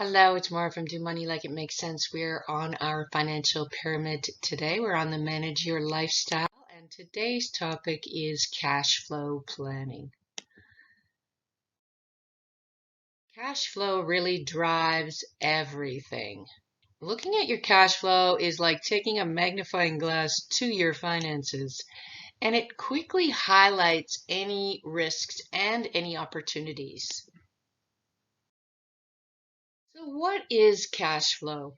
Hello, it's Maura from Do Money Like It Makes Sense. We're on our financial pyramid today. We're on the Manage Your Lifestyle, and today's topic is cash flow planning. Cash flow really drives everything. Looking at your cash flow is like taking a magnifying glass to your finances, and it quickly highlights any risks and any opportunities. So what is cash flow?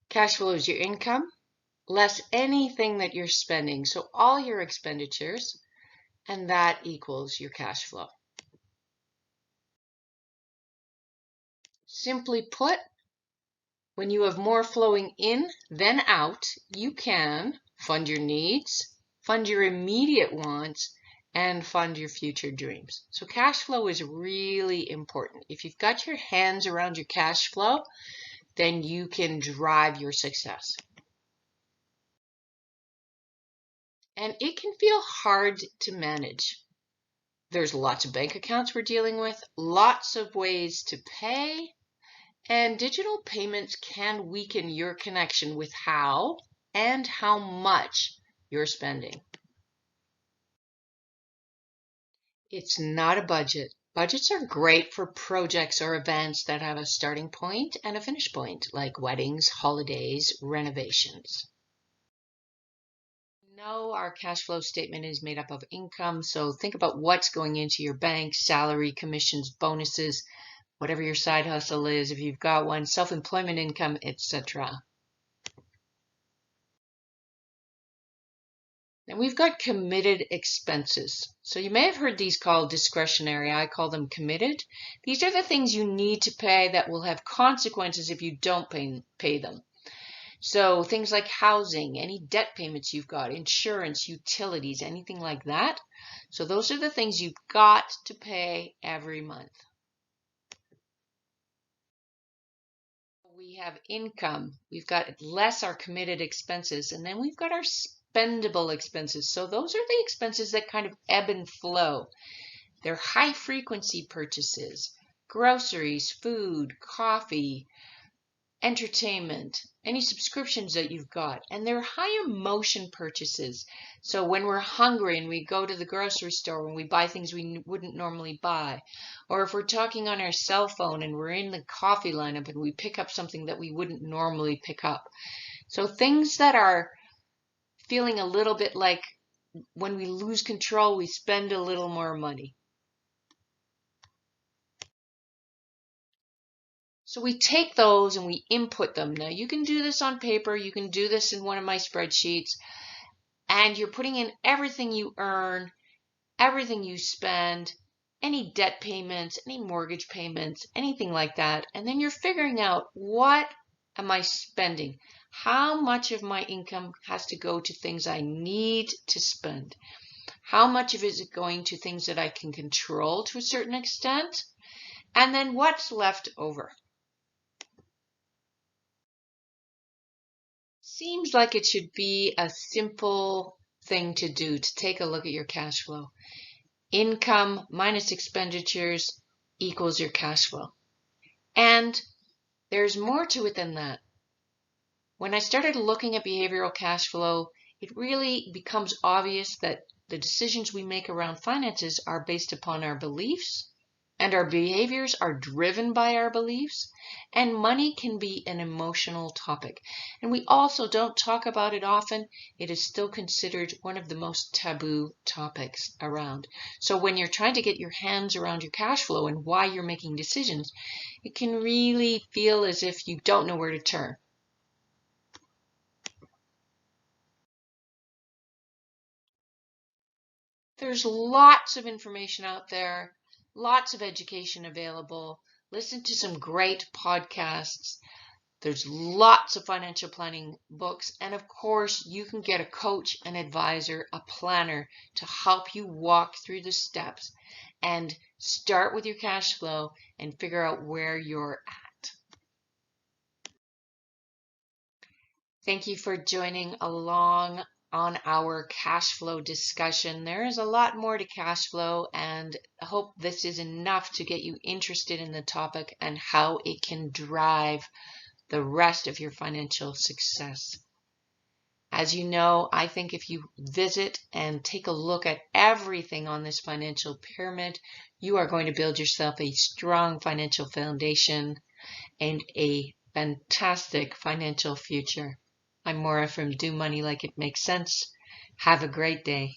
Cash flow is your income less anything that you're spending. So all your expenditures, and that equals your cash flow. Simply put, when you have more flowing in than out, you can fund your needs, fund your immediate wants, and fund your future dreams. So cash flow is really important. If you've got your hands around your cash flow, then you can drive your success. And it can feel hard to manage. There's lots of bank accounts we're dealing with, lots of ways to pay, and digital payments can weaken your connection with how and how much you're spending. It's not a budget. Budgets are great for projects or events that have a starting point and a finish point, like weddings, holidays, renovations. No, our cash flow statement is made up of income, so think about what's going into your bank, salary, commissions, bonuses, whatever your side hustle is, if you've got one, self-employment income, etc. And we've got committed expenses. So you may have heard these called discretionary. I call them committed. These are the things you need to pay that will have consequences if you don't pay them. So things like housing, any debt payments you've got, insurance, utilities, anything like that. So those are the things you've got to pay every month. We have income. We've got less our committed expenses, and then we've got our spendable expenses. So those are the expenses that kind of ebb and flow. They're high frequency purchases, groceries, food, coffee, entertainment, any subscriptions that you've got, and they're high emotion purchases. So when we're hungry and we go to the grocery store and we buy things we wouldn't normally buy, or if we're talking on our cell phone and we're in the coffee lineup and we pick up something that we wouldn't normally pick up. So things that are feeling a little bit like when we lose control, we spend a little more money. So we take those and we input them. Now you can do this on paper, you can do this in one of my spreadsheets, and you're putting in everything you earn, everything you spend, any debt payments, any mortgage payments, anything like that. And then you're figuring out, what am I spending? How much of my income has to go to things I need to spend? How much of it is going to things that I can control to a certain extent? And then what's left over? Seems like it should be a simple thing to do, to take a look at your cash flow. Income minus expenditures equals your cash flow. And there's more to it than that. When I started looking at behavioral cash flow, it really becomes obvious that the decisions we make around finances are based upon our beliefs, and our behaviors are driven by our beliefs, and money can be an emotional topic. And we also don't talk about it often. It is still considered one of the most taboo topics around. So when you're trying to get your hands around your cash flow and why you're making decisions, it can really feel as if you don't know where to turn. There's lots of information out there, lots of education available. Listen to some great podcasts. There's lots of financial planning books. And of course, you can get a coach, an advisor, a planner to help you walk through the steps and start with your cash flow and figure out where you're at. Thank you for joining along on our cash flow discussion. There is a lot more to cash flow, and I hope this is enough to get you interested in the topic and how it can drive the rest of your financial success. As you know, I think if you visit and take a look at everything on this financial pyramid, you are going to build yourself a strong financial foundation and a fantastic financial future. I'm Maura from Do Money Like It Makes Sense. Have a great day.